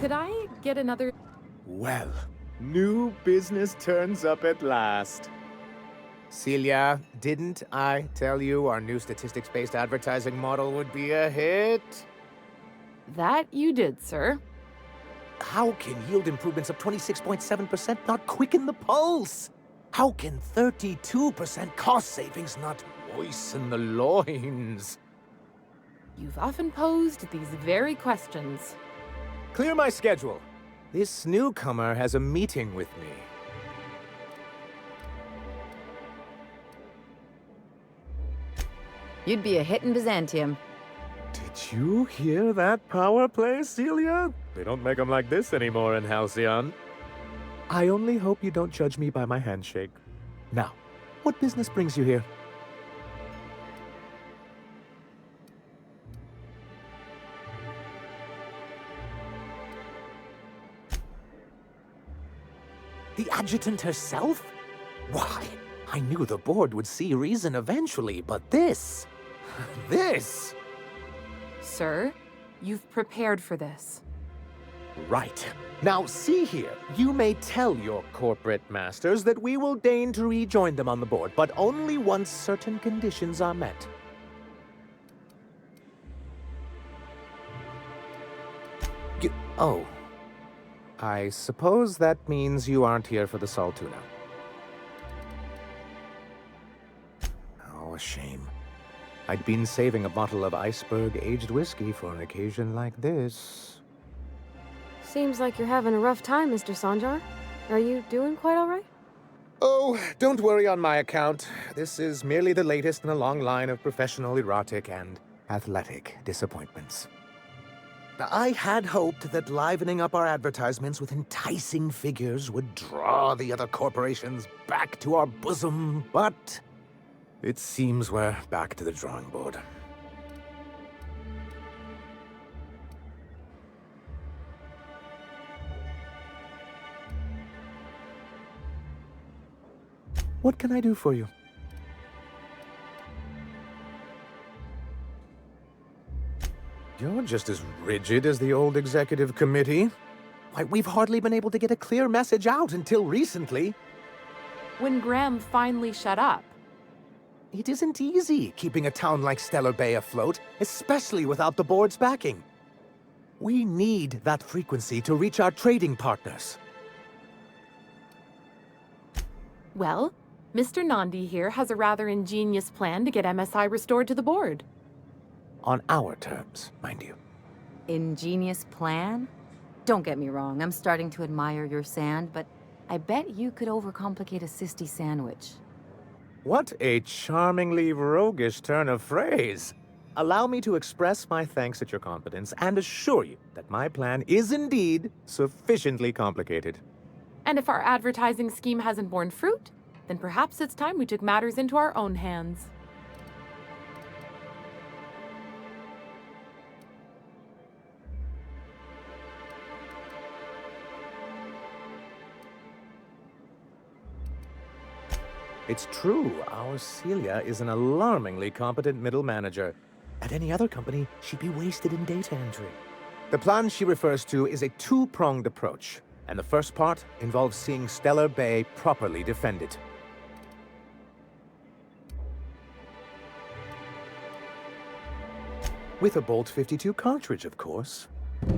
Could I get another... Well, new business turns up at last. Celia, didn't I tell you our new statistics-based advertising model would be a hit? That you did, sir. How can yield improvements of 26.7% not quicken the pulse? How can 32% cost savings not moisten the loins? You've often posed these very questions. Clear my schedule. This newcomer has a meeting with me. You'd be a hit in Byzantium. Did you hear that power play, Celia? They don't make them like this anymore in Halcyon. I only hope you don't judge me by my handshake. Now, what business brings you here? The adjutant herself? Why, I knew the board would see reason eventually, but this... this... Sir, you've prepared for this. Right. Now, see here. You may tell your corporate masters that we will deign to rejoin them on the board, but only once certain conditions are met. Oh. I suppose that means you aren't here for the Saltuna. Oh, a shame. I'd been saving a bottle of iceberg-aged whiskey for an occasion like this. Seems like you're having a rough time, Mr. Sanjar. Are you doing quite all right? Oh, don't worry on my account. This is merely the latest in a long line of professional erotic and athletic disappointments. I had hoped that livening up our advertisements with enticing figures would draw the other corporations back to our bosom, but it seems we're back to the drawing board. What can I do for you? You're just as rigid as the old executive committee. Why, we've hardly been able to get a clear message out until recently. When Graham finally shut up. It isn't easy keeping a town like Stellar Bэй afloat, especially without the board's backing. We need that frequency to reach our trading partners. Well, Mr. Nandi here has a rather ingenious plan to get MSI restored to the board. On our terms, mind you. Ingenious plan? Don't get me wrong, I'm starting to admire your sand, but I bet you could overcomplicate a sisty sandwich. What a charmingly roguish turn of phrase. Allow me to express my thanks at your confidence and assure you that my plan is indeed sufficiently complicated. And if our advertising scheme hasn't borne fruit, then perhaps it's time we took matters into our own hands. It's true, our Celia is an alarmingly competent middle manager. At any other company, she'd be wasted in data entry. The plan she refers to is a two-pronged approach, and the first part involves seeing Stellar Bэй properly defended. With a Bolt-52 cartridge, of course.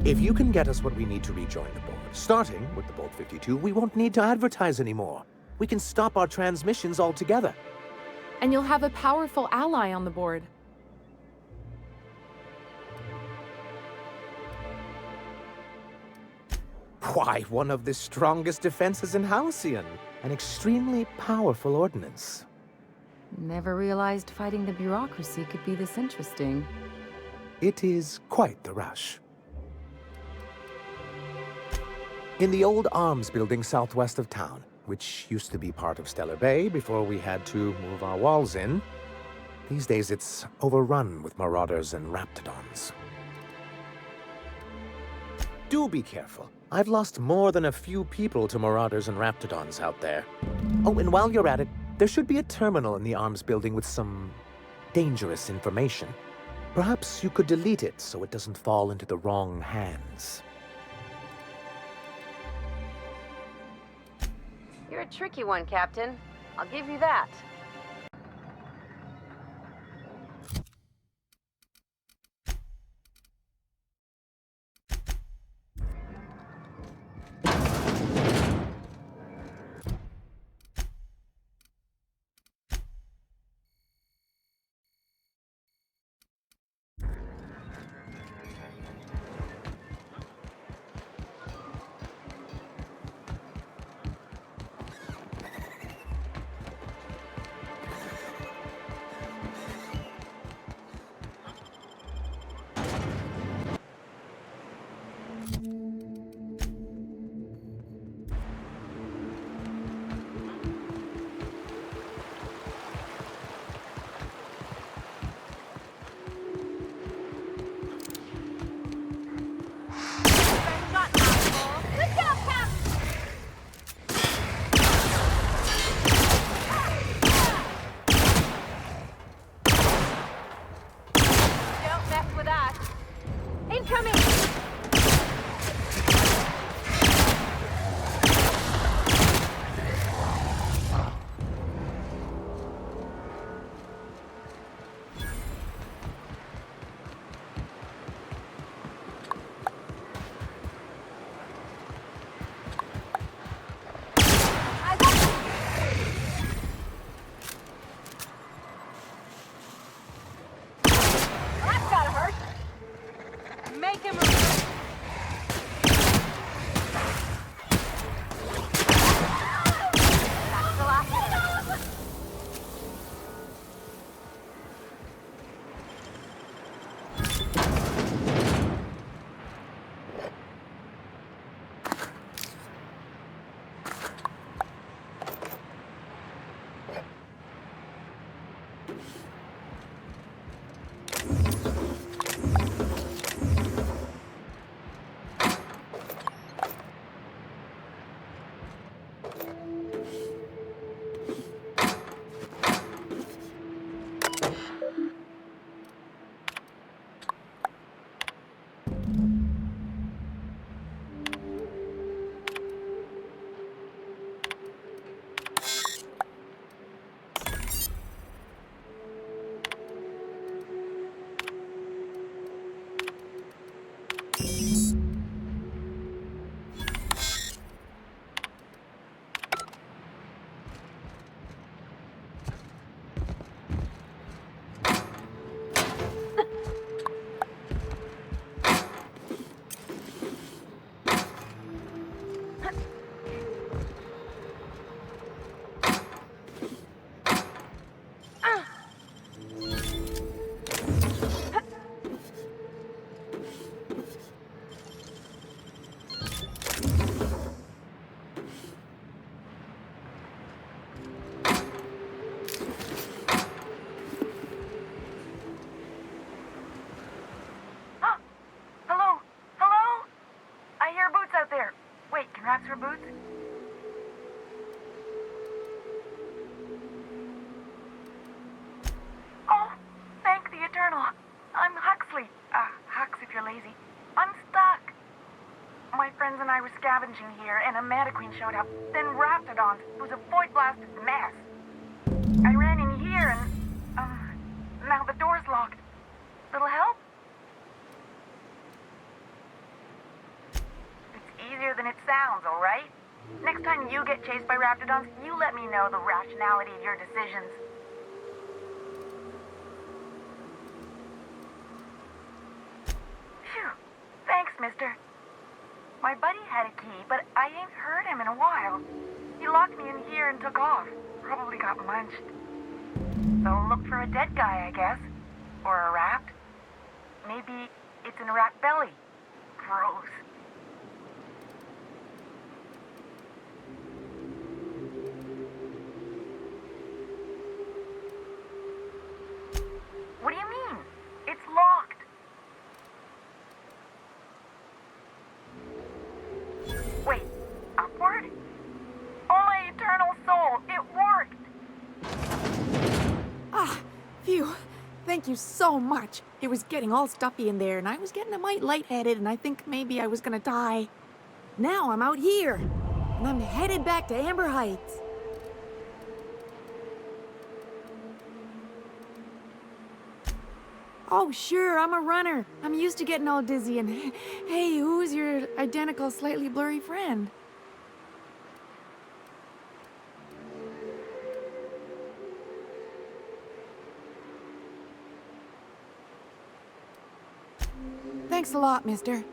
If you can get us what we need to rejoin the board, starting with the Bolt-52, we won't need to advertise anymore. We can stop our transmissions altogether. And you'll have a powerful ally on the board. Why, one of the strongest defenses in Halcyon. An extremely powerful ordnance. Never realized fighting the bureaucracy could be this interesting. It is quite the rush. In the old arms building southwest of town, which used to be part of Stellar Bэй before we had to move our walls in, these days it's overrun with marauders and raptidons. Do be careful. I've lost more than a few people to marauders and raptidons out there. Oh, and while you're at it, there should be a terminal in the arms building with some dangerous information. Perhaps you could delete it so it doesn't fall into the wrong hands. You're a tricky one, Captain. I'll give you that. Here, and a Metaqueen showed up, then Raptidons. It was a void-blasted mess. I ran in here and, now the door's locked. Little help? It's easier than it sounds, alright? Next time you get chased by Raptidons, you let me know the rationality of your decisions. Phew. Thanks, mister. My buddy had a key, but I ain't heard him in a while. He locked me in here and took off. Probably got munched. So look for a dead guy, I guess. Or a rat. Maybe it's in a rat belly. Gross. What do you mean? It's locked. Wait, upward? Oh, my eternal soul, it worked! Ah, phew. Thank you so much. It was getting all stuffy in there, and I was getting a mite lightheaded, and I think maybe I was gonna die. Now I'm out here. and I'm headed back to Amber Heights. Oh, sure, I'm a runner. I'm used to getting all dizzy and... Hey, who's your identical, slightly blurry friend? Thanks a lot, mister.